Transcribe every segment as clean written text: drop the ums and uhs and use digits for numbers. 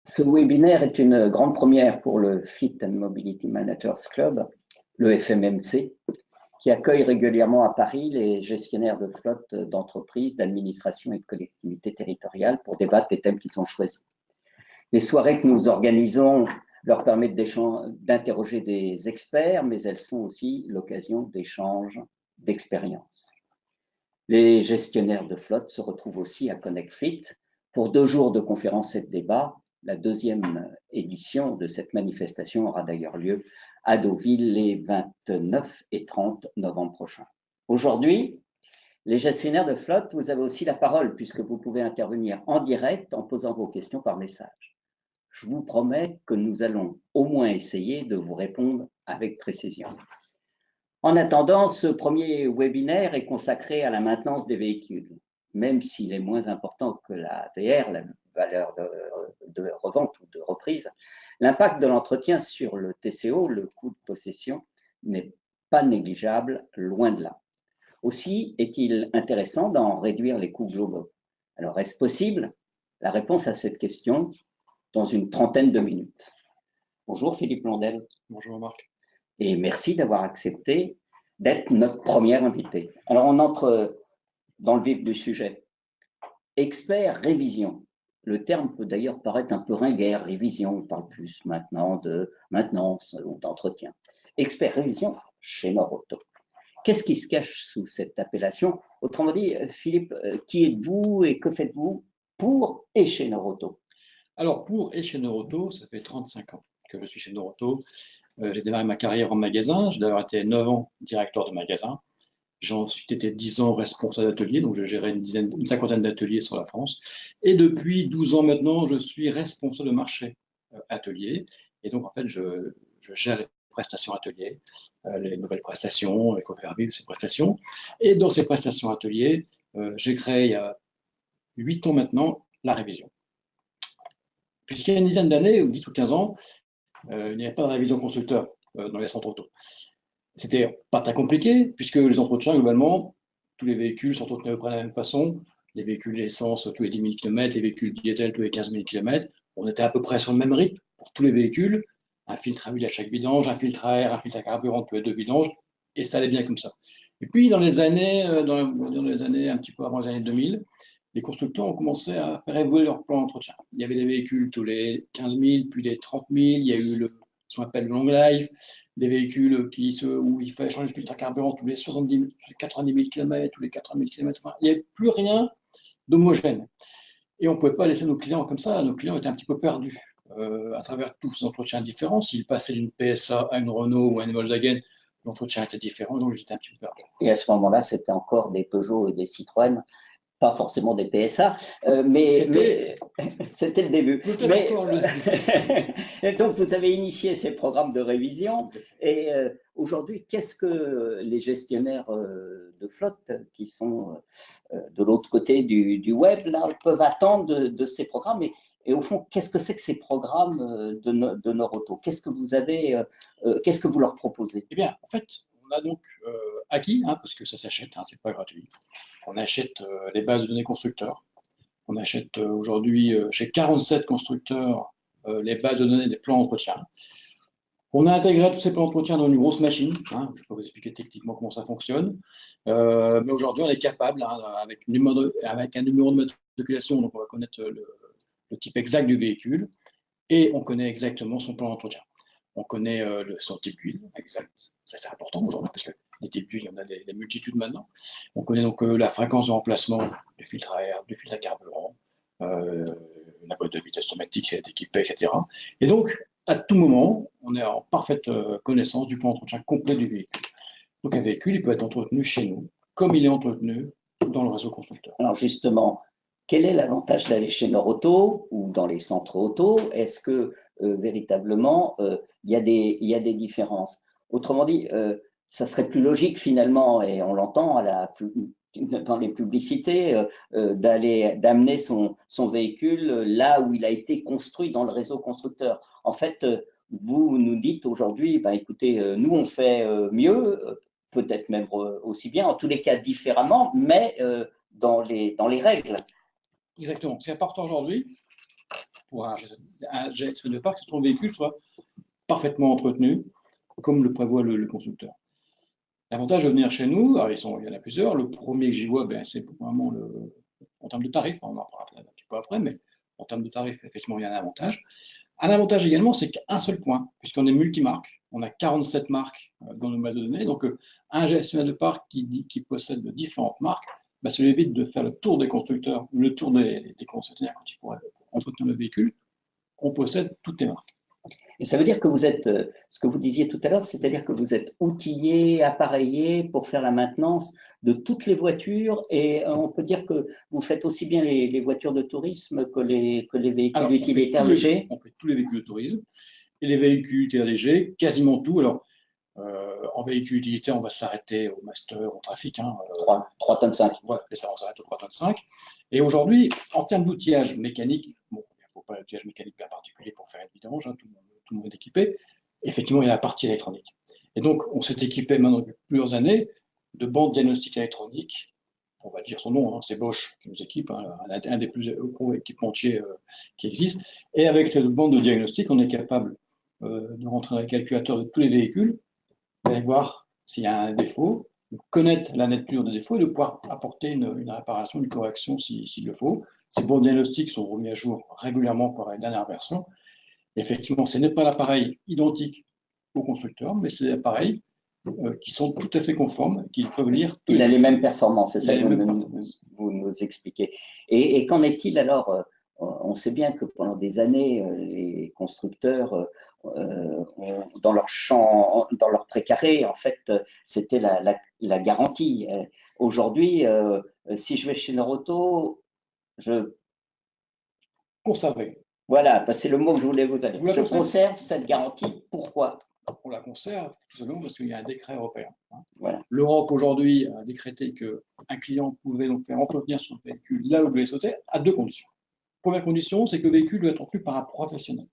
Ce webinaire est une grande première pour le Fleet and Mobility Managers Club, le FMMC, qui accueille régulièrement à Paris les gestionnaires de flottes d'entreprises, d'administrations et de collectivités territoriales pour débattre des thèmes qu'ils ont choisis. Les soirées que nous organisons leur permettent d'interroger des experts, mais elles sont aussi l'occasion d'échanges d'expériences. Les gestionnaires de flotte se retrouvent aussi à Connect Fleet pour 2 jours de conférences et de débats. La 2e édition de cette manifestation aura d'ailleurs lieu à Deauville les 29 et 30 novembre prochains. Aujourd'hui, les gestionnaires de flotte, vous avez aussi la parole puisque vous pouvez intervenir en direct en posant vos questions par message. Je vous promets que nous allons au moins essayer de vous répondre avec précision. En attendant, ce premier webinaire est consacré à la maintenance des véhicules. Même s'il est moins important que la VR, la valeur de revente ou de reprise, l'impact de l'entretien sur le TCO, le coût de possession, n'est pas négligeable, loin de là. Aussi est-il intéressant d'en réduire les coûts globaux. Alors, est-ce possible? La réponse à cette question dans une trentaine de minutes. Bonjour Philippe Blondel. Bonjour Marc. Et merci d'avoir accepté d'être notre premier invité. Alors, on entre dans le vif du sujet. Expert révision. Le terme peut d'ailleurs paraître un peu ringueur, révision, on parle plus maintenant de maintenance ou d'entretien. Expert révision chez Norauto. Qu'est-ce qui se cache sous cette appellation? Autrement dit, Philippe, qui êtes-vous et que faites-vous pour et chez Norauto? Alors, pour et chez Norauto, ça fait 35 ans que je suis chez Norauto. J'ai démarré ma carrière en magasin, j'ai d'ailleurs été 9 ans directeur de magasin. J'ai ensuite été 10 ans responsable d'atelier, donc je gérais une cinquantaine d'ateliers sur la France. Et depuis 12 ans maintenant, je suis responsable de marché atelier. Et donc, en fait, je gère les prestations ateliers, les nouvelles prestations, il faut faire vivre ces prestations. Et dans ces prestations ateliers, j'ai créé il y a 8 ans maintenant la révision. Puisqu'il y a une dizaine d'années, ou 10 ou 15 ans, il n'y avait pas de révision constructeur dans les centres auto. C'était pas très compliqué, puisque les entretiens, globalement, tous les véhicules s'entretenaient à peu près de la même façon. Les véhicules essence tous les 10 000 km, les véhicules diesel tous les 15 000 km. On était à peu près sur le même rythme pour tous les véhicules. Un filtre à huile à chaque vidange, un filtre à air, un filtre à carburant tous les 2 vidanges, et ça allait bien comme ça. Et puis, dans les années un petit peu avant les années 2000, les constructeurs ont commencé à faire évoluer leur plan d'entretien. Il y avait des véhicules tous les 15 000, puis les 30 000, il y a eu ce qu'on appelle le long life, des véhicules où il fallait changer le filtre à carburant tous les 70 000, tous les 90 000 km, tous les 80 000 km. Enfin, il n'y avait plus rien d'homogène. Et on ne pouvait pas laisser nos clients comme ça. Nos clients étaient un petit peu perdus à travers tous ces entretiens différents. S'ils passaient d'une PSA à une Renault ou à une Volkswagen, l'entretien était différent, donc ils étaient un petit peu perdus. Et à ce moment-là, c'était encore des Peugeot et des Citroën, pas forcément des PSA, mais c'était le début. Et donc, vous avez initié ces programmes de révision. Et aujourd'hui, qu'est-ce que les gestionnaires de flotte qui sont de l'autre côté du web là, peuvent attendre de ces programmes et au fond, qu'est-ce que c'est que ces programmes de Norauto? Qu'est-ce que vous avez, qu'est-ce que vous leur proposez? Eh bien, en fait, on a donc acquis, parce que ça s'achète, c'est pas gratuit. On achète les bases de données constructeurs. On achète aujourd'hui chez 47 constructeurs les bases de données des plans d'entretien. On a intégré tous ces plans d'entretien dans une grosse machine. Je ne vais pas vous expliquer techniquement comment ça fonctionne. Mais aujourd'hui, on est capable, avec un numéro de matriculation, donc on va connaître le type exact du véhicule, et on connaît exactement son plan d'entretien. On connaît son type d'huile exact. Ça, c'est important aujourd'hui, parce que les types d'huile, il y en a des multitudes maintenant. On connaît donc la fréquence de remplacement du filtre à air, du filtre à carburant, la boîte de vitesse automatique, si elle est équipée, etc. Et donc, à tout moment, on est en parfaite connaissance du plan d'entretien complet du véhicule. Donc, un véhicule, il peut être entretenu chez nous, comme il est entretenu dans le réseau constructeur. Alors justement, quel est l'avantage d'aller chez Norauto ou dans les centres auto? Est-ce que véritablement, il y a des différences? Autrement dit, ça serait plus logique finalement, et on l'entend dans les publicités, d'amener son véhicule là où il a été construit dans le réseau constructeur. En fait, vous nous dites aujourd'hui, écoutez, nous on fait mieux, peut-être même aussi bien, en tous les cas différemment, mais dans les règles. Exactement. C'est important aujourd'hui. pour un gestionnaire de parc, c'est que son véhicule soit parfaitement entretenu, comme le prévoit le constructeur. L'avantage de venir chez nous, alors il y en a plusieurs. Le premier que j'y vois, c'est vraiment en termes de tarifs, on en parlera un petit peu après, mais en termes de tarifs, effectivement, il y a un avantage. Un avantage également, c'est qu'un seul point, puisqu'on est multimarque, on a 47 marques dans nos bases de données, donc un gestionnaire de parc qui possède de différentes marques, ça lui évite de faire le tour des constructeurs, le tour des concessionnaires quand il faudrait entretenir le véhicule. On possède toutes les marques. Et ça veut dire que vous êtes, ce que vous disiez tout à l'heure, c'est-à-dire que vous êtes outillé, appareillé pour faire la maintenance de toutes les voitures, et on peut dire que vous faites aussi bien les voitures de tourisme que les véhicules utilitaires légers. On fait tous les véhicules de tourisme et les véhicules utilitaires légers, quasiment tout. Alors, en véhicule utilitaire, on va s'arrêter au master, au trafic. 3 tonnes 5. Voilà, et ça, on s'arrête au 3 tonnes 5. Et aujourd'hui, en termes d'outillage mécanique, bon, il ne faut pas l'outillage mécanique bien particulier pour faire une vidange, tout le monde est équipé. Effectivement, il y a la partie électronique. Et donc, on s'est équipé maintenant depuis plusieurs années de bandes diagnostiques électroniques. On va dire son nom, c'est Bosch qui nous équipe, un des plus gros équipementiers qui existent. Et avec cette bande de diagnostic, on est capable de rentrer dans le calculateur de tous les véhicules, d'aller voir s'il y a un défaut, de connaître la nature des défauts et de pouvoir apporter une réparation, une correction s'il le faut. Ces bons diagnostics sont remis à jour régulièrement par la dernière version. Effectivement, ce n'est pas l'appareil identique au constructeur, mais c'est des appareils qui sont tout à fait conformes, qui peuvent lire. Il a les mêmes performances, c'est ça que vous nous expliquez. Et qu'en est-il alors? On sait bien que pendant des années, les constructeurs, dans leur champ, dans leur précaré, en fait, c'était la garantie. Aujourd'hui, si je vais chez Neuroto, je conserve. Voilà, c'est le mot que je voulais vous donner. Je conserve cette garantie. Pourquoi? On la conserve tout simplement parce qu'il y a un décret européen. Voilà. L'Europe aujourd'hui a décrété qu'un client pouvait donc faire entretenir son véhicule là où il voulait sauter à 2 conditions. Première condition, c'est que le véhicule doit être entretenu par un professionnel.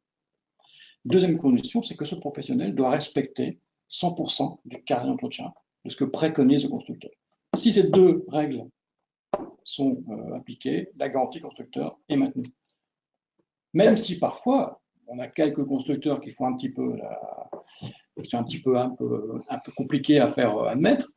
Deuxième condition, c'est que ce professionnel doit respecter 100% du carnet d'entretien de ce que préconise le constructeur. Si ces deux règles sont appliquées, la garantie constructeur est maintenue. Même si parfois, on a quelques constructeurs qui font un petit peu c'est un peu compliqué à faire admettre.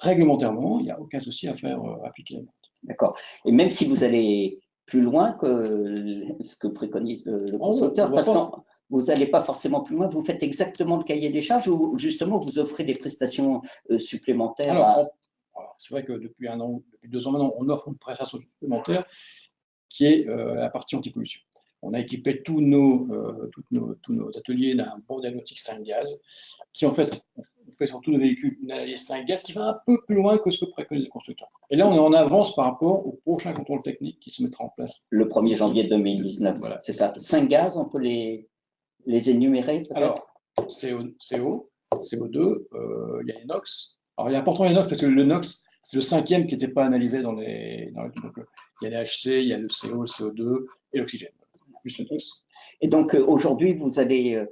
Réglementairement, il n'y a aucun souci à faire appliquer la garantie. D'accord. Et même si vous allez plus loin que ce que préconise le constructeur, parce que vous n'allez pas forcément plus loin, vous faites exactement le cahier des charges ou justement vous offrez des prestations supplémentaires. Alors, c'est vrai que depuis 2 ans maintenant, on offre une prestation supplémentaire qui est la partie anti-pollution. On a équipé tous nos ateliers d'un bon diagnostic 5 gaz, qui en fait, on fait sur tous nos véhicules une analyse 5 gaz qui va un peu plus loin que ce que préconisent les constructeurs. Et là, on est en avance par rapport au prochain contrôle technique qui se mettra en place. Le 1er janvier 2019, voilà. C'est ça. 5 gaz, on peut les énumérer peut-être? Alors, CO, CO2, il y a les NOx. Alors, il est important les NOx parce que le NOx, c'est le 5e qui n'était pas analysé dans les. Donc, il y a les HC, il y a le CO, le CO2 et l'oxygène. Juste le NOx. Et donc, aujourd'hui, vous avez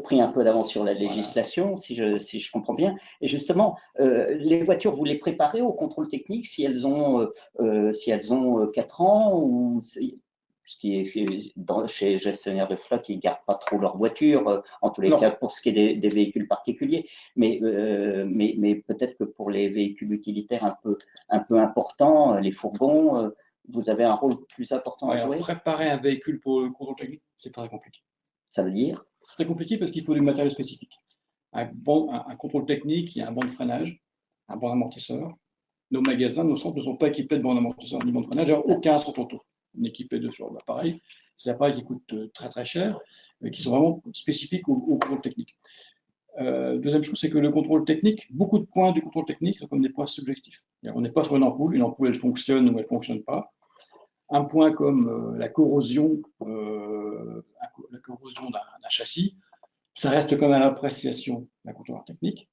pris un peu d'avance sur la législation, voilà. si je comprends bien. Et justement, les voitures, vous les préparez au contrôle technique si elles ont 4 ans ou ce qui est chez gestionnaire de flotte, ils ne gardent pas trop leur voiture, en tous les cas pour ce qui est des véhicules particuliers. Mais peut-être que pour les véhicules utilitaires un peu importants, les fourgons, vous avez un rôle plus important à jouer. Préparer un véhicule pour le contrôle technique, c'est très compliqué. Ça veut dire? C'est très compliqué parce qu'il faut du matériel spécifique. Un contrôle technique, il y a un banc de freinage, un banc d'amortisseur. Nos magasins, nos centres ne sont pas équipés de banc d'amortisseur ni banc de freinage, alors aucun sont autour. On est équipé de ce genre d'appareil. C'est des appareils qui coûtent très très cher, mais qui sont vraiment spécifiques au contrôle technique. Deuxième chose, c'est que le contrôle technique, beaucoup de points du contrôle technique sont comme des points subjectifs. On n'est pas sur une ampoule elle fonctionne ou elle ne fonctionne pas. Un point comme la corrosion d'un châssis, ça reste comme à l'appréciation d'un contrôleur technique.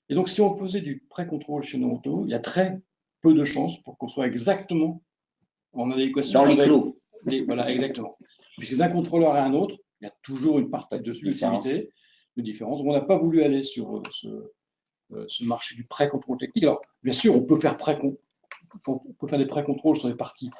Et donc, si on faisait du pré-contrôle chez Neuroto, il y a très peu de chances pour qu'on soit exactement en adéquation. Dans les clous. Voilà, exactement. Puisque d'un contrôleur à un autre, il y a toujours une partie de subtilité, de différence. On n'a pas voulu aller sur ce marché du pré-contrôle technique. Alors, bien sûr, on peut faire des pré-contrôles sur des parties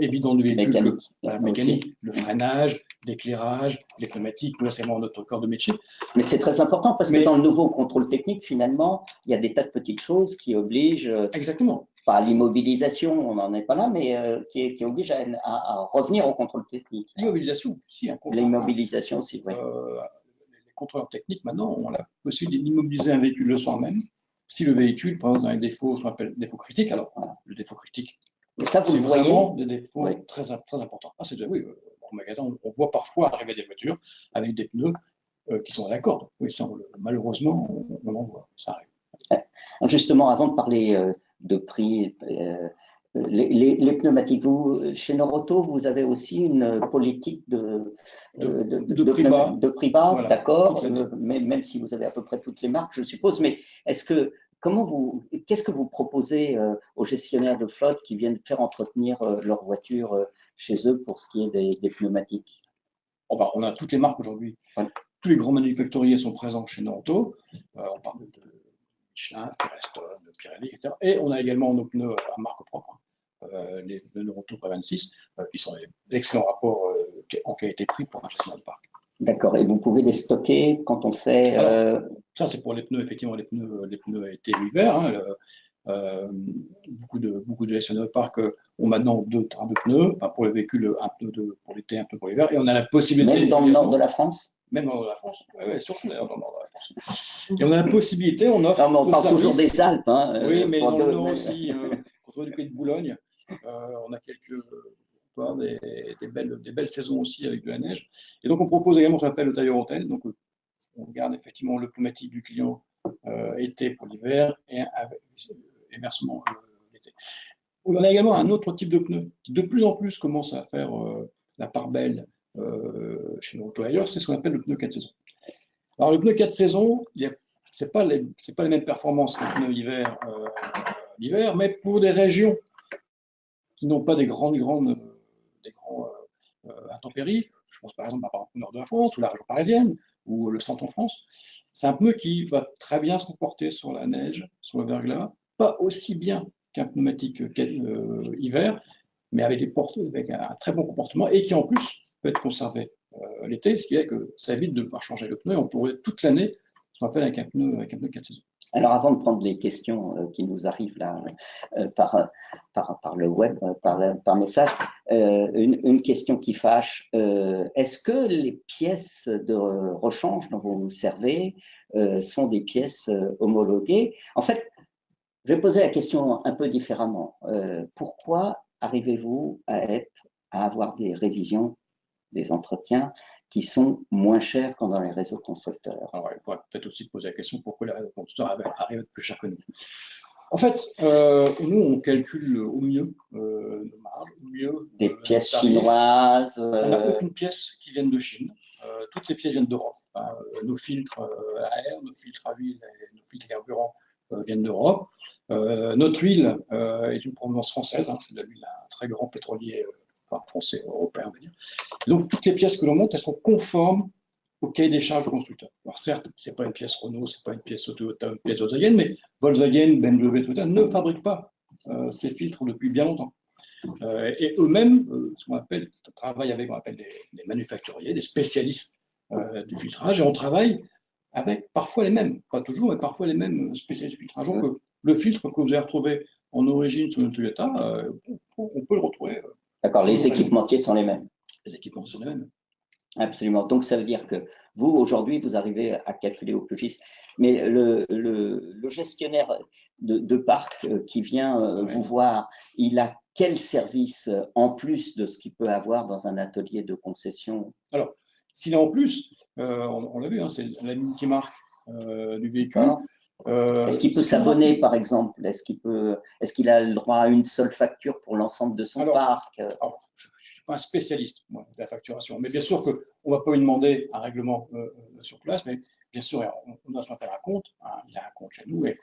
évident du véhicule. Mécanique. Voilà, mécanique, le freinage, l'éclairage, les pneumatiques, là c'est vraiment notre corps de métier. Mais c'est très important parce que dans le nouveau contrôle technique, finalement, il y a des tas de petites choses qui obligent, exactement, pas à l'immobilisation, on n'en est pas là, mais qui obligent à revenir au contrôle technique. L'immobilisation, si, l'immobilisation aussi, oui. Les contrôleurs techniques, maintenant, on a la possibilité d'immobiliser un véhicule le soir même, si le véhicule, par exemple, a un défaut, ce qu'on appelle défaut critique. Alors, voilà, le défaut critique, c'est vraiment des défauts très importants. Ah, oui, au magasin, on voit parfois arriver des voitures avec des pneus qui sont à la corde. Oui, ça, malheureusement, on en voit, ça arrive. Justement, avant de parler de prix, les pneumatiques, chez Norauto, vous avez aussi une politique de prix bas, voilà, d'accord, même si vous avez à peu près toutes les marques, je suppose, mais qu'est-ce que vous proposez aux gestionnaires de flotte qui viennent faire entretenir leur voiture chez eux pour ce qui est des pneumatiques? On a toutes les marques aujourd'hui. Ouais. Tous les grands manufacturiers sont présents chez Norauto. On parle de Michelin, Firestone, Pirelli, etc. Et on a également nos pneus à marque propre, les pneus Norauto Pré26, qui sont d'excellents rapports en qualité-prix pour un gestionnaire de parc. D'accord. Et vous pouvez les stocker quand on fait. Alors, ça, c'est pour les pneus, effectivement, les pneus été l'hiver. Beaucoup de gestionnaires de parc ont maintenant 2 trains de pneus, pour les véhicules, un pneu pour l'été, un pneu pour l'hiver. Et on a la possibilité. Même dans le nord de la France? Même dans le nord de la France, surtout d'ailleurs dans le nord de la France. Et on a la possibilité, on offre. Non, mais on parle toujours des Alpes. Oui, mais dans le nord aussi, quand on est du côté de Boulogne, on a des belles saisons aussi avec de la neige. Et donc on propose également ce qu'on appelle le tailleur hôtel. Donc on garde effectivement le pneumatique du client été pour l'hiver et inversement l'été. On a également un autre type de pneu qui de plus en plus commence à faire la part belle chez Norauto et ailleurs, c'est ce qu'on appelle le pneu 4 saisons. Alors le pneu 4 saisons, ce n'est pas les mêmes performances que le pneu l'hiver, mais pour des régions qui n'ont pas des grands intempéries, je pense par exemple au nord de la France ou la région parisienne ou le centre en France, c'est un pneu qui va très bien se comporter sur la neige, sur le verglas, pas aussi bien qu'un pneumatique hiver, mais avec un très bon comportement et qui en plus peut être conservé l'été, ce qui est que ça évite de devoir changer le pneu. On pourrait toute l'année ce qu'on appelle avec un pneu 4 saisons. Alors, avant de prendre les questions qui nous arrivent là par le web, par message, une question qui fâche. Est-ce que les pièces de rechange dont vous vous servez sont des pièces homologuées? En fait, je vais poser la question un peu différemment. Pourquoi arrivez-vous à avoir des révisions, des entretiens qui sont moins chers que dans les réseaux constructeurs? Alors, il faudrait peut-être aussi poser la question pourquoi les réseaux constructeurs arrivent à être plus chers que nous. En fait, nous, on calcule au mieux nos marges, au mieux des pièces chinoises. On n'a aucune pièce qui vienne de Chine. Toutes les pièces viennent d'Europe. Nos filtres à air, nos filtres à huile et nos filtres à carburant viennent d'Europe. Notre huile est une provenance française. C'est de l'huile d'un très grand pétrolier français, européen, on va dire. Donc, toutes les pièces que l'on monte, elles sont conformes au cahier des charges du constructeur. Alors certes, ce n'est pas une pièce Renault, ce n'est pas une pièce Toyota, une pièce Volkswagen, mais Volkswagen, BMW, Toyota ne fabriquent pas ces filtres depuis bien longtemps. Et eux-mêmes, ce qu'on appelle, travaillent avec, on appelle des manufacturiers, des spécialistes du filtrage, et on travaille avec parfois les mêmes, pas toujours, mais parfois les mêmes spécialistes du filtrage. Donc le filtre que vous avez retrouvé en origine sur une Toyota, on peut le retrouver. D'accord, les équipementiers sont les mêmes. Les équipements sont les mêmes. Absolument. Donc, ça veut dire que vous, aujourd'hui, vous arrivez à calculer au plus juste. Mais le gestionnaire de parc qui vient vous voir, il a quel service en plus de ce qu'il peut avoir dans un atelier de concession? Alors, s'il est en plus, on l'a vu, c'est la multimarque du véhicule. Est-ce qu'il peut s'abonner, par exemple? Est-ce qu'il a le droit à une seule facture pour l'ensemble de son parc? Alors, je ne suis pas un spécialiste moi, de la facturation, mais bien sûr qu'on ne va pas lui demander un règlement sur place, mais bien sûr, on a ce qu'on appelle un compte. Il y a un compte chez nous, et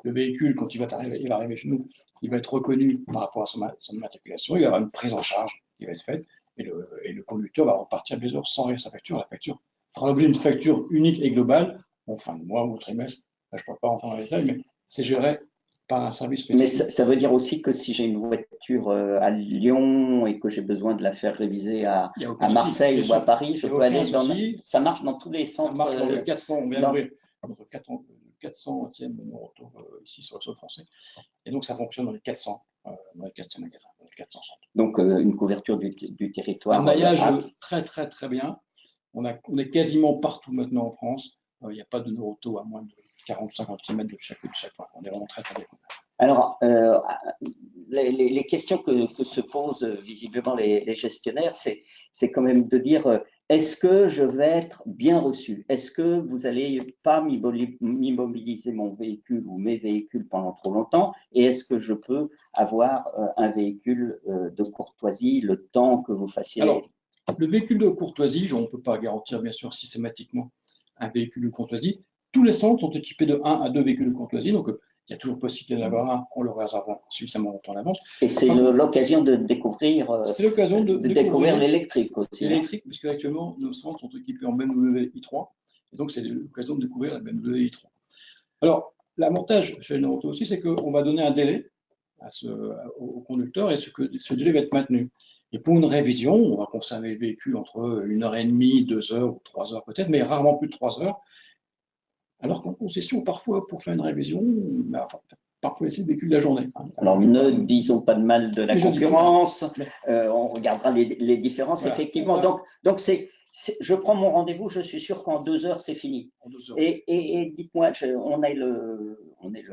le véhicule, quand il va arriver chez nous, il va être reconnu par rapport à son immatriculation, il va y avoir une prise en charge qui va être faite, et le conducteur va repartir bien sûr sans rien sa facture. La facture fera l'objet d'une facture unique et globale, en fin de mois ou au trimestre. Là, je ne peux pas rentrer dans les détails, mais c'est géré par un service Mais spécifique. ça veut dire aussi que si j'ai une voiture à Lyon et que j'ai besoin de la faire réviser à Il n'y a aucun souci. Marseille Bien ou sûr, à Paris, je il n'y a peux aucun aller dans… souci. Ça marche dans tous les Ça centres. marche dans le 400, on vient dans- d'ouvrir notre 400e Neuroauto ici sur le sol français. Et donc, ça fonctionne dans les 400 magasins, dans les 400 centres. Donc, une couverture du territoire. Un maillage très, très, très bien. On est quasiment partout maintenant en France. Il n'y a pas de Neuroauto à moins de 40 ou 50 km de chaque point. On est vraiment très, très bien. Alors, les questions que se posent visiblement les gestionnaires, c'est quand même de dire, est-ce que je vais être bien reçu? Est-ce que vous n'allez pas m'immobiliser mon véhicule ou mes véhicules pendant trop longtemps? Et est-ce que je peux avoir un véhicule de courtoisie le temps que vous fassiez… Alors, le véhicule de courtoisie, on ne peut pas garantir bien sûr systématiquement un véhicule de courtoisie. Tous les centres sont équipés de 1 à 2 véhicules de courtoisie, donc il y a toujours possibilité d'en avoir un en le réservant suffisamment longtemps en avance. Et c'est l'occasion de découvrir… C'est l'occasion de découvrir l'électrique aussi. L'électrique, puisque actuellement nos centres sont équipés en BMW i3, et donc c'est l'occasion de découvrir la BMW i3. Alors, l'avantage chez les Neuroauto aussi, c'est qu'on va donner un délai au conducteur et ce délai va être maintenu. Et pour une révision, on va conserver le véhicule entre 1h30, 2 heures ou 3 heures peut-être, mais rarement plus de 3 heures. Alors qu'en concession, parfois, pour faire une révision, parfois laisser le véhicule la journée. Alors, ne disons pas de mal de la concurrence, on regardera les différences, voilà. Effectivement. Voilà. Donc je prends mon rendez-vous, je suis sûr qu'en 2 heures, c'est fini. Et dites-moi, on est le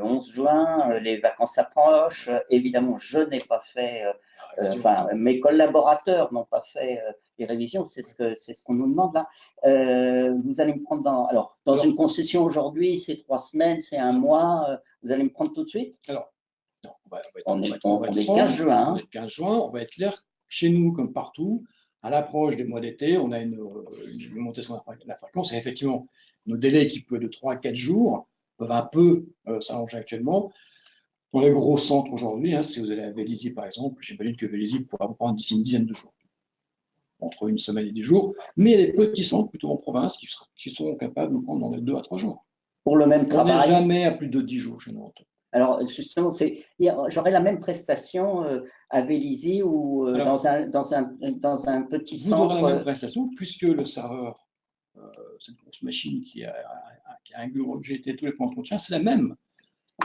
11 juin, les vacances approchent. Évidemment, je n'ai pas fait, enfin, mes collaborateurs n'ont pas fait les révisions, c'est ce qu'on nous demande là. Vous allez me prendre dans une concession aujourd'hui, c'est 3 semaines, c'est 1 mois, vous allez me prendre tout de suite? Alors, on est le 15 juin. On est le 15 juin, on va être clair, chez nous comme partout, à l'approche des mois d'été, on a une augmentation de la fréquence. Et effectivement, nos délais qui peuvent être de 3 à 4 jours peuvent un peu s'allonger actuellement. Dans les gros centres aujourd'hui, si vous allez à Vélizy par exemple, j'imagine que Vélizy pourra vous prendre d'ici une dizaine de jours, entre 1 semaine et 10 jours. Mais il y a des petits centres, plutôt en province, qui sont capables de vous prendre dans les 2 à 3 jours. Pour le même travail. On n'est jamais à plus de 10 jours chez nous. Alors, justement, j'aurais la même prestation à Vélizy ou dans un petit centre. Vous aurez la même prestation puisque le serveur, cette grosse machine qui a ingurgité tous les points d'entretien, c'est la même.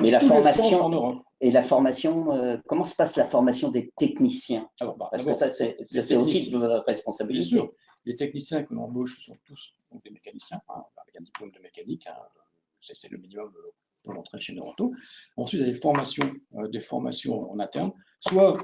Mais la formation en Europe. Et la formation, comment se passe la formation des techniciens? Alors, parce que ça, c'est aussi de votre responsabilité. Bien sûr. Les techniciens que l'on embauche sont tous des mécaniciens, avec un diplôme de mécanique. C'est le minimum pour l'entrée chez Neuroauto. Ensuite, il y a des formations en interne, soit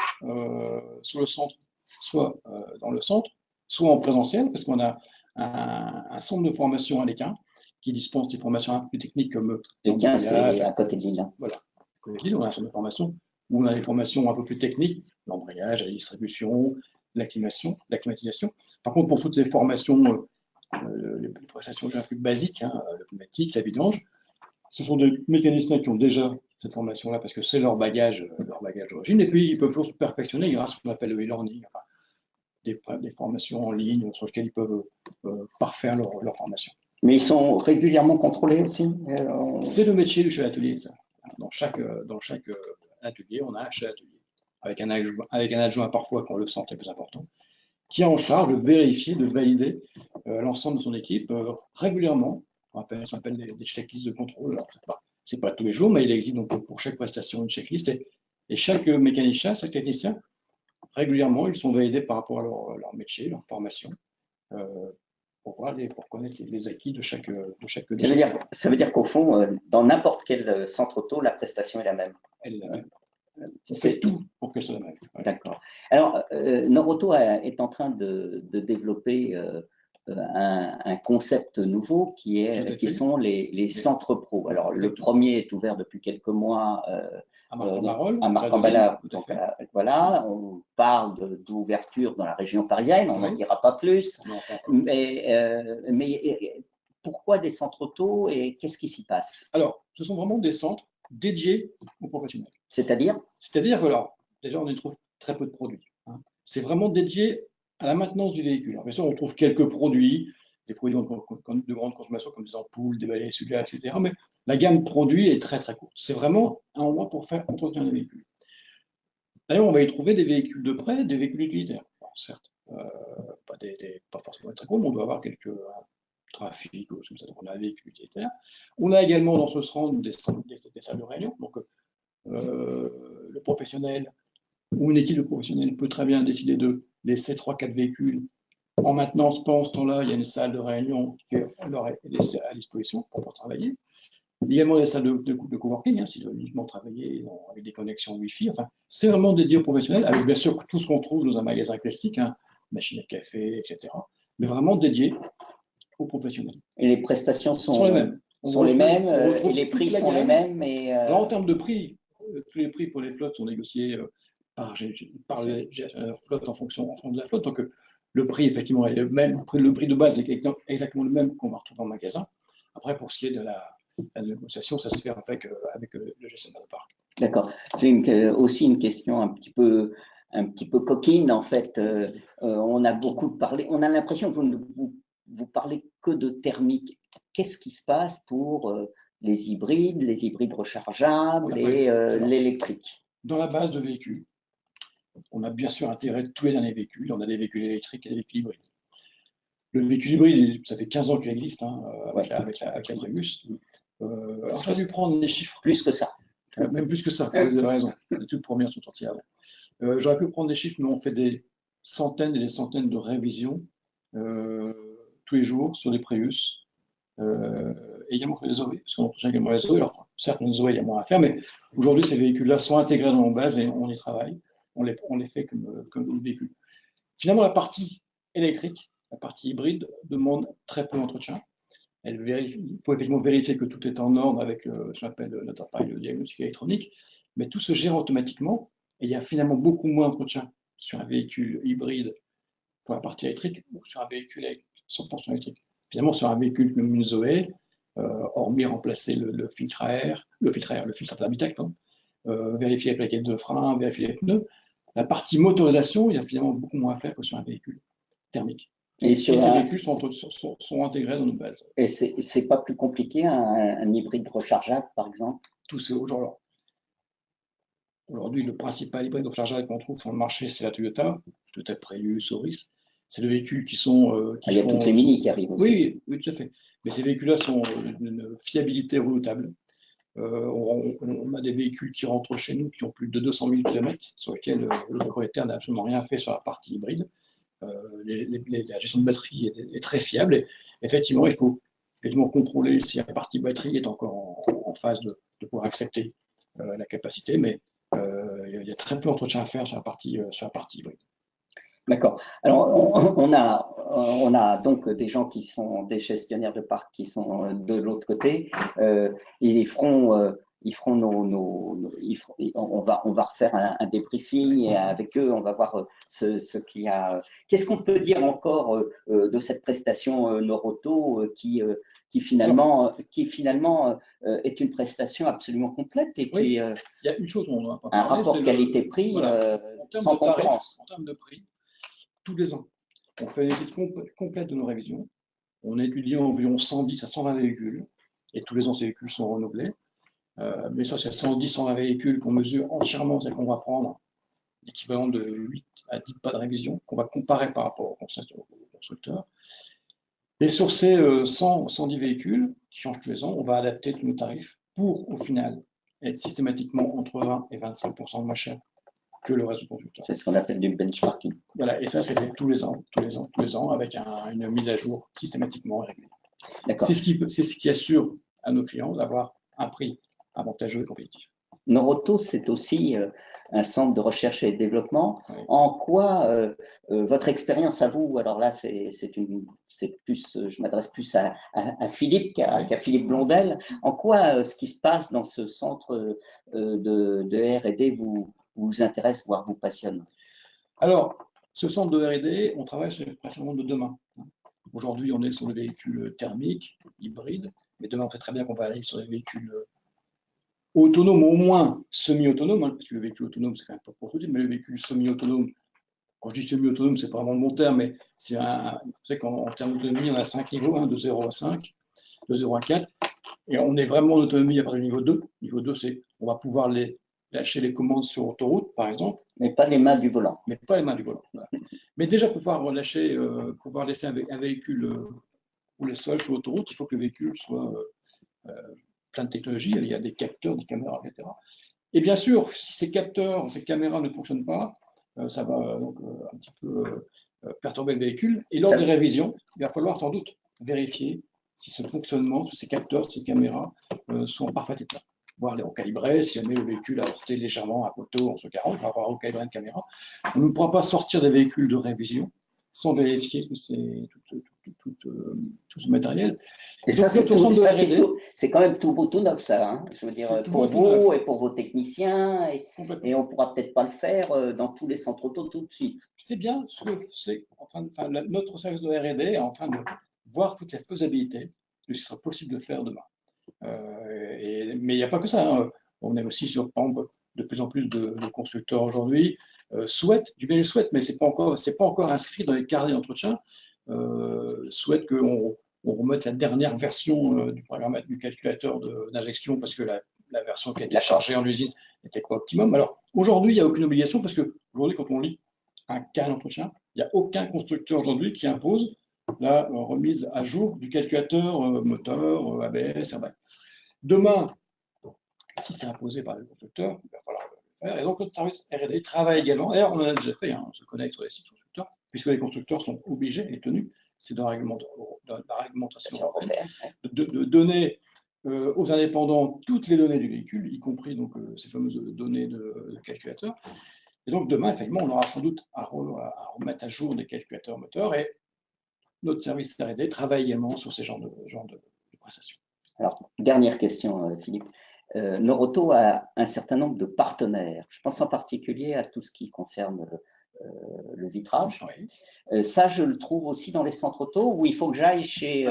sur le centre, soit dans le centre, soit en présentiel, parce qu'on a un centre de formation à l'Équin qui dispense des formations un peu plus techniques comme l'Équin, c'est à côté de Lille. Voilà, à côté de Lille, on a un centre de formation où on a des formations un peu plus techniques, l'embrayage, la distribution, l'acclimatisation. Par contre, pour toutes les formations, les prestations un peu plus basiques, le pneumatique, la vidange, ce sont des mécaniciens qui ont déjà cette formation-là parce que c'est leur bagage d'origine. Et puis, ils peuvent toujours se perfectionner grâce à ce qu'on appelle le e-learning, enfin, des formations en ligne sur lesquelles ils peuvent parfaire leur formation. Mais ils sont régulièrement contrôlés aussi. C'est le métier du chef d'atelier. Dans chaque atelier, on a un chef d'atelier avec un adjoint parfois quand le centre est plus important, qui est en charge de vérifier, de valider l'ensemble de son équipe régulièrement. Ça s'appelle des checklists de contrôle. Alors, c'est pas tous les jours, mais il existe donc pour chaque prestation une checklist. Et chaque mécanicien, chaque technicien, régulièrement, ils sont validés par rapport à leur métier, leur formation, pour connaître les acquis de chaque Ça veut dire qu'au fond, dans n'importe quel centre auto, la prestation est la même. Elle est la même. C'est tout pour que ce soit la même. Ouais. D'accord. Alors, Neuroauto est en train de développer un concept nouveau qui sont les centres pro. Alors, le premier est ouvert depuis quelques mois à Marc-en-Barœul. À Marc-en-Barœul. Voilà, on parle d'ouverture dans la région parisienne, on n'en dira pas plus. Mais pourquoi des centres auto et qu'est-ce qui s'y passe? Alors, ce sont vraiment des centres dédiés aux professionnels. C'est-à-dire? C'est-à-dire que, alors, déjà, on y trouve très peu de produits. C'est vraiment dédié à la maintenance du véhicule. Alors, bien sûr, on trouve quelques produits, des produits de grande consommation comme des ampoules, des balais essuie-glaces, etc. Mais la gamme produit est très très courte. C'est vraiment un endroit pour faire entretien des véhicules. D'ailleurs, on va y trouver des véhicules de prêt, des véhicules utilitaires. Bon, certes, pas forcément très gros, mais on doit avoir quelques trafics, comme ça. Donc on a des véhicules utilitaires. On a également dans ce stand des salles de réunion. Donc le professionnel ou une équipe de professionnels peut très bien décider de laisser 3-4 véhicules en maintenance. Pendant ce temps-là, il y a une salle de réunion qui leur est laissée à disposition pour pouvoir travailler. Il y a également des salles de coworking, s'ils veulent uniquement travailler avec des connexions Wi-Fi. Enfin, c'est vraiment dédié aux professionnels, avec bien sûr tout ce qu'on trouve dans un magasin classique, machine à café, etc. Mais vraiment dédié aux professionnels. Et les prestations sont les mêmes. Et les prix sont les mêmes. Alors, en termes de prix, tous les prix pour les flottes sont négociés par le flotte en fonction de la flotte. Donc, le prix, effectivement, est le même. Le prix de base est exactement le même qu'on va retrouver en magasin. Après, pour ce qui est de la négociation, ça se fait avec le gestionnaire de parc. D'accord. J'ai aussi une question un petit peu coquine, en fait. On a beaucoup parlé, on a l'impression que vous parlez que de thermique. Qu'est-ce qui se passe pour les hybrides rechargeables et l'électrique? Dans la base de véhicules, on a bien sûr intégré tous les derniers véhicules. On a des véhicules électriques et des véhicules hybrides. Le véhicule hybride, ça fait 15 ans qu'il existe avec la Primus. Alors, j'aurais dû prendre les chiffres. Plus que ça. Même plus que ça, vous avez raison. Les toutes premières sont sorties avant. J'aurais pu prendre des chiffres, mais on fait des centaines et des centaines de révisions tous les jours sur les Prius, également sur les Zoé, parce qu'on entretient également les Zoé. Alors, certes, les Zoé, il y a moins à faire, mais aujourd'hui, ces véhicules-là sont intégrés dans nos bases et on y travaille. On les fait comme véhicules. Finalement, la partie électrique, la partie hybride, demande très peu d'entretien. Il faut effectivement vérifier que tout est en ordre avec ce qu'on appelle notre appareil de diagnostic électronique, mais tout se gère automatiquement et il y a finalement beaucoup moins d'entretien sur un véhicule hybride pour la partie électrique ou sur un véhicule 100% électrique. Finalement, sur un véhicule comme une Zoé, hormis remplacer le filtre à air, le filtre d'habitacle, vérifier les plaquettes de frein, vérifier les pneus, la partie motorisation, il y a finalement beaucoup moins à faire que sur un véhicule thermique. Et ces véhicules sont intégrés dans nos bases. Et c'est pas plus compliqué un hybride rechargeable, par exemple? Tout c'est aujourd'hui, le principal hybride rechargeable qu'on trouve sur le marché, c'est la Toyota Prius, Auris. C'est les véhicules qui sont. Il y a toutes les Mini qui arrivent aussi. Oui, tout à fait. Mais ces véhicules-là sont d'une fiabilité redoutable. On a des véhicules qui rentrent chez nous qui ont plus de 200 000 km, sur lesquels le propriétaire n'a absolument rien fait sur la partie hybride. La gestion de batterie est très fiable. Et effectivement, il faut contrôler si la partie batterie est encore en phase de pouvoir accepter la capacité, mais il y a très peu d'entretien à faire sur la partie hybride. D'accord. Alors, on a donc des gens qui sont des gestionnaires de parc qui sont de l'autre côté. Ils feront on va refaire un débriefing et avec eux, on va voir ce qu'il y a. Qu'est-ce qu'on peut dire encore de cette prestation Norauto qui finalement est une prestation absolument complète et oui, il y a une chose on n'a pas parlé, un rapport qualité-prix sans concurrence. En termes de prix, tous les ans, on fait une étude complète de nos révisions. On étudie environ 110 à 120 véhicules et tous les ans, ces véhicules sont renouvelés. Mais ça, c'est 110-120 véhicules qu'on mesure entièrement, c'est qu'on va prendre l'équivalent de 8 à 10 pas de révision, qu'on va comparer par rapport au constructeur. Et sur ces 110 véhicules qui changent tous les ans, on va adapter tous nos tarifs pour, au final, être systématiquement entre 20 et 25% moins cher que le reste du constructeur. C'est ce qu'on appelle du benchmarking. Voilà, et ça, c'est fait tous les ans, avec une mise à jour systématiquement réglée. C'est ce qui assure à nos clients d'avoir un prix avantageux et compétitif. Norauto, c'est aussi un centre de recherche et développement. Oui. En quoi votre expérience à vous, alors là, c'est plus, je m'adresse plus à Philippe qu'à Philippe Blondel. En quoi ce qui se passe dans ce centre de R&D vous intéresse, voire vous passionne? Alors, ce centre de R&D, on travaille sur les principalement de demain. Aujourd'hui, on est sur le véhicule thermique, hybride, mais demain, on sait très bien qu'on va aller sur les véhicules autonomes, au moins semi-autonomes, parce que le véhicule autonome, c'est quand même pas pour tout de suite, mais le véhicule semi-autonome, quand je dis semi-autonome, c'est pas vraiment le bon terme, mais c'est vous savez qu'en termes d'autonomie, on a 5 niveaux, hein, de 0 à 5, de 0 à 4. Et on est vraiment en autonomie à partir du niveau 2. Niveau 2, c'est on va pouvoir lâcher les commandes sur autoroute, par exemple. Mais pas les mains du volant. Mais pas les mains du volant. Voilà. Mais déjà, pouvoir laisser un véhicule rouler seul sur l'autoroute, il faut que le véhicule soit plein de technologies. Il y a des capteurs, des caméras, etc. Et bien sûr, si ces capteurs, ces caméras ne fonctionnent pas, ça va donc un petit peu perturber le véhicule. Et lors des révisions, il va falloir sans doute vérifier si ce fonctionnement, si ces capteurs, ces caméras sont en parfait état. Voire les recalibrer, si jamais le véhicule a heurté légèrement un poteau en se garant, on va avoir recalibré une caméra. On ne pourra pas sortir des véhicules de révision sans vérifier tout ce matériel. Et ça, c'est quand même tout beau, tout neuf, ça. Hein. Je veux dire, pour vous et pour vos techniciens. Et on ne pourra peut-être pas le faire dans tous les centres auto tout de suite. C'est bien ce que c'est notre service de R&D est en train de voir toutes les faisabilités de ce qui sera possible de faire demain. Mais il n'y a pas que ça. Hein. On est aussi sur, par exemple, de plus en plus de constructeurs aujourd'hui souhaitent, du bien ils souhaitent, mais c'est pas encore inscrit dans les carnets d'entretien, souhaitent qu'on remette la dernière version du programme du calculateur d'injection parce que la version qui a été chargée en usine n'était pas optimum. Alors aujourd'hui, il n'y a aucune obligation parce que aujourd'hui, quand on lit un carnet d'entretien, il n'y a aucun constructeur aujourd'hui qui impose la remise à jour du calculateur moteur, ABS, airbag. Demain, si c'est imposé par le constructeur, il va falloir le faire. Et donc, notre service R&D travaille également. D'ailleurs, on en a déjà fait, hein, on se connecte sur les sites constructeurs, puisque les constructeurs sont obligés et tenus, c'est dans la réglementation européenne, de donner aux indépendants toutes les données du véhicule, y compris donc, ces fameuses données de calculateur. Et donc, demain, effectivement, on aura sans doute à remettre à jour des calculateurs moteurs et notre service R&D travaille également sur ces genres de prestations. Alors, dernière question, Philippe. Noroto a un certain nombre de partenaires. Je pense en particulier à tout ce qui concerne le vitrage. Oui. Ça, je le trouve aussi dans les centres auto où il faut que j'aille chez,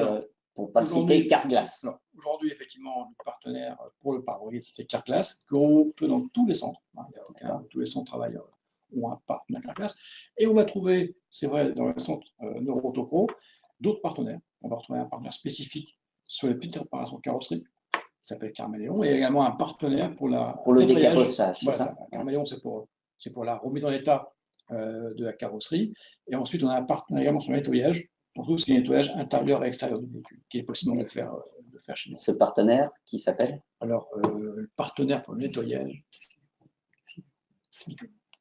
pour ne pas le citer, Carglass. Aujourd'hui, effectivement, le partenaire pour le pare-brise, c'est Carglass, qu'on trouve dans tous les centres. Tous les centres travaillent ont un partenaire Carglass. Et on va trouver, c'est vrai, dans le centre Noroto Pro, d'autres partenaires. On va retrouver un partenaire spécifique sur les petites réparations de carrosserie, qui s'appelle Carméléon, et également un partenaire pour le décarrossage. Voilà, ça. Carméléon, c'est pour la remise en état de la carrosserie. Et ensuite, on a un partenaire également sur le nettoyage, pour tout ce qui est nettoyage intérieur et extérieur du véhicule, qui est possible de faire chez nous. Ce partenaire qui s'appelle? Alors, le partenaire pour le nettoyage,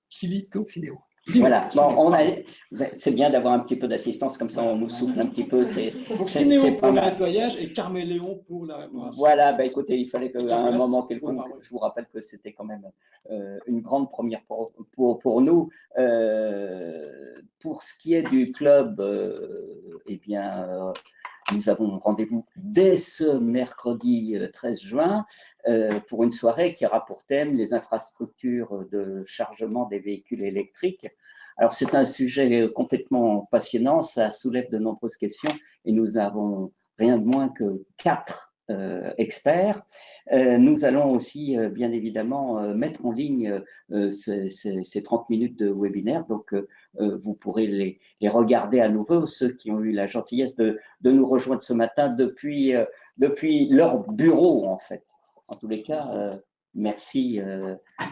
Sidéo. Voilà, bon, c'est bien d'avoir un petit peu d'assistance, comme ça on nous souffle un petit peu. Donc Sidéo pour le nettoyage et Carméléon pour la réparation. Voilà, bah, écoutez, il fallait qu'à un moment quelconque, je vous rappelle que c'était quand même une grande première pour nous. Pour ce qui est du club, eh bien, nous avons rendez-vous dès ce mercredi 13 juin pour une soirée qui aura pour thème les infrastructures de chargement des véhicules électriques. Alors, c'est un sujet complètement passionnant, ça soulève de nombreuses questions et nous avons rien de moins que 4 experts. Nous allons aussi, bien évidemment, mettre en ligne ces 30 minutes de webinaire. Donc, vous pourrez les regarder à nouveau, ceux qui ont eu la gentillesse de nous rejoindre ce matin depuis leur bureau, en fait. En tous les cas, merci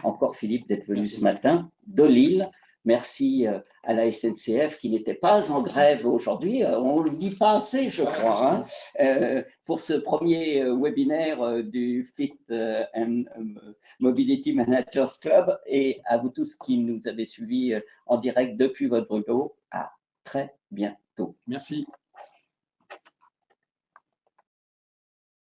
encore, Philippe, d'être venu ce matin de Lille. Merci à la SNCF qui n'était pas en grève aujourd'hui, on ne le dit pas assez, je crois, hein, pour ce premier webinaire du Fit and Mobility Managers Club, et à vous tous qui nous avez suivis en direct depuis votre bureau. À très bientôt. Merci.